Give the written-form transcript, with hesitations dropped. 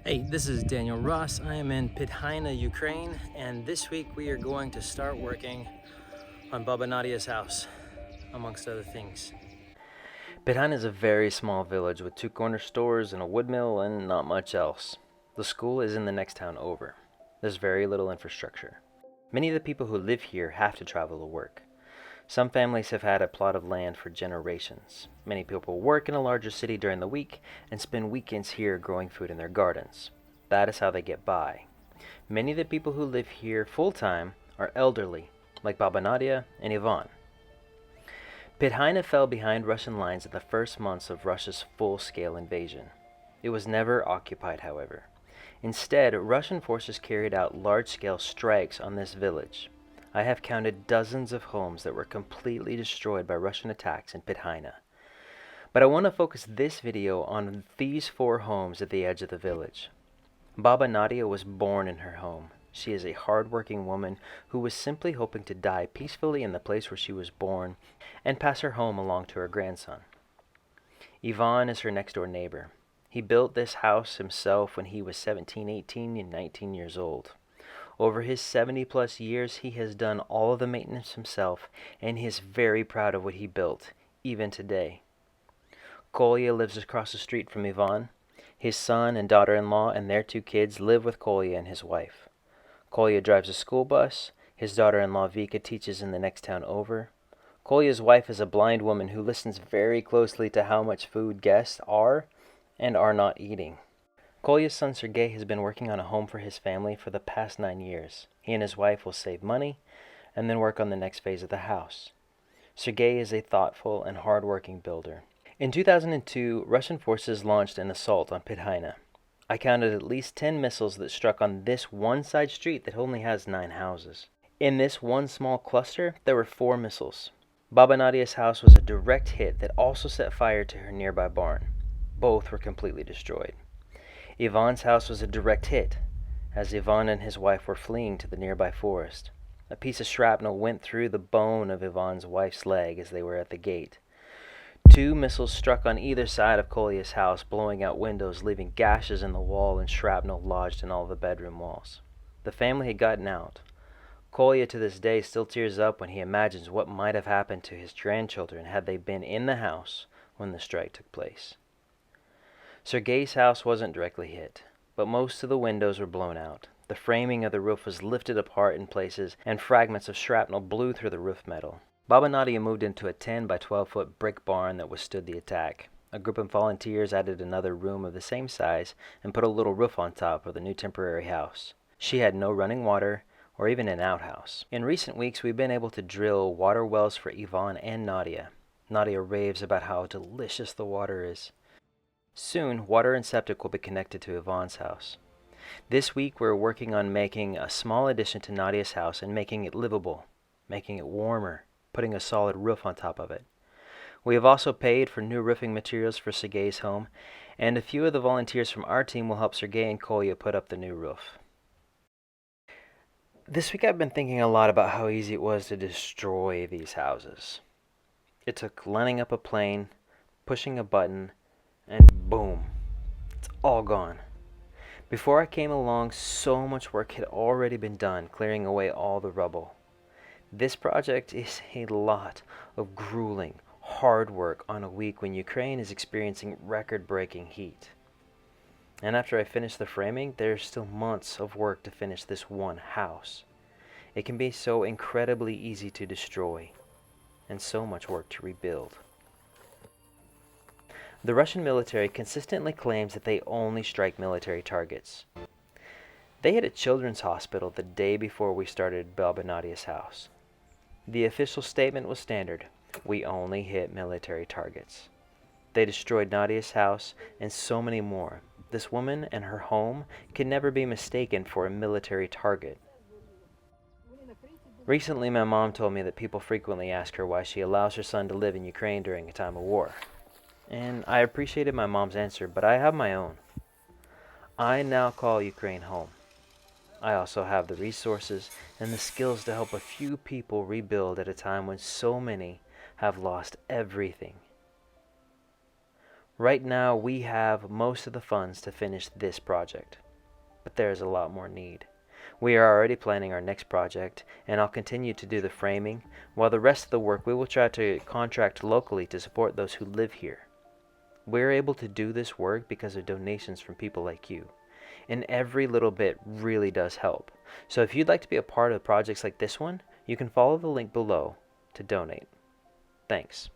Hey, this is Daniel Ross. I am in Pidhina, Ukraine, and this week we are going to start working on Baba Nadia's house, amongst other things. Pidhina is a very small village with 2 corner stores and a wood mill and not much else. The school is in the next town over. There's very little infrastructure. Many of the people who live here have to travel to work. Some families have had a plot of land for generations. Many people work in a larger city during the week and spend weekends here growing food in their gardens. That is how they get by. Many of the people who live here full-time are elderly, like Baba Nadia and Ivan. Pidhina fell behind Russian lines in the first months of Russia's full-scale invasion. It was never occupied, however. Instead, Russian forces carried out large-scale strikes on this village. I have counted dozens of homes that were completely destroyed by Russian attacks in Pidhina. But I want to focus this video on these 4 homes at the edge of the village. Baba Nadia was born in her home. She is a hard-working woman who was simply hoping to die peacefully in the place where she was born and pass her home along to her grandson. Ivan is her next-door neighbor. He built this house himself when he was 17, 18, and 19 years old. Over his 70-plus years, he has done all of the maintenance himself, and he is very proud of what he built, even today. Kolya lives across the street from Ivan. His son and daughter-in-law and their 2 kids live with Kolya and his wife. Kolya drives a school bus. His daughter-in-law Vika teaches in the next town over. Kolya's wife is a blind woman who listens very closely to how much food guests are and are not eating. Kolya's son Sergei has been working on a home for his family for the past 9 years. He and his wife will save money and then work on the next phase of the house. Sergei is a thoughtful and hard-working builder. In 2002, Russian forces launched an assault on Pidhina. I counted at least 10 missiles that struck on this one side street that only has 9 houses. In this one small cluster, there were 4 missiles. Baba Nadia's house was a direct hit that also set fire to her nearby barn. Both were completely destroyed. Ivan's house was a direct hit, as Ivan and his wife were fleeing to the nearby forest. A piece of shrapnel went through the bone of Ivan's wife's leg as they were at the gate. 2 missiles struck on either side of Kolya's house, blowing out windows, leaving gashes in the wall and shrapnel lodged in all the bedroom walls. The family had gotten out. Kolya to this day still tears up when he imagines what might have happened to his grandchildren had they been in the house when the strike took place. Sergei's house wasn't directly hit, but most of the windows were blown out. The framing of the roof was lifted apart in places, and fragments of shrapnel blew through the roof metal. Baba Nadia moved into a 10 by 12-foot brick barn that withstood the attack. A group of volunteers added another room of the same size and put a little roof on top of the new temporary house. She had no running water or even an outhouse. In recent weeks, we've been able to drill water wells for Ivan and Nadia. Nadia raves about how delicious the water is. Soon, water and septic will be connected to Ivan's house. This week, we're working on making a small addition to Nadia's house and making it livable, making it warmer, putting a solid roof on top of it. We have also paid for new roofing materials for Sergei's home, and a few of the volunteers from our team will help Sergei and Kolya put up the new roof. This week I've been thinking a lot about how easy it was to destroy these houses. It took lining up a plane, pushing a button, and boom, it's all gone. Before I came along, so much work had already been done, clearing away all the rubble. This project is a lot of grueling, hard work on a week when Ukraine is experiencing record-breaking heat. And after I finish the framing, there's still months of work to finish this one house. It can be so incredibly easy to destroy, and so much work to rebuild. The Russian military consistently claims that they only strike military targets. They hit a children's hospital the day before we started Baba Nadia's house. The official statement was standard: we only hit military targets. They destroyed Nadia's house and so many more. This woman and her home can never be mistaken for a military target. Recently, my mom told me that people frequently ask her why she allows her son to live in Ukraine during a time of war. And I appreciated my mom's answer, but I have my own. I now call Ukraine home. I also have the resources and the skills to help a few people rebuild at a time when so many have lost everything. Right now we have most of the funds to finish this project, but there is a lot more need. We are already planning our next project, and I'll continue to do the framing, while the rest of the work we will try to contract locally to support those who live here. We're able to do this work because of donations from people like you, and every little bit really does help. So if you'd like to be a part of projects like this one, you can follow the link below to donate. Thanks.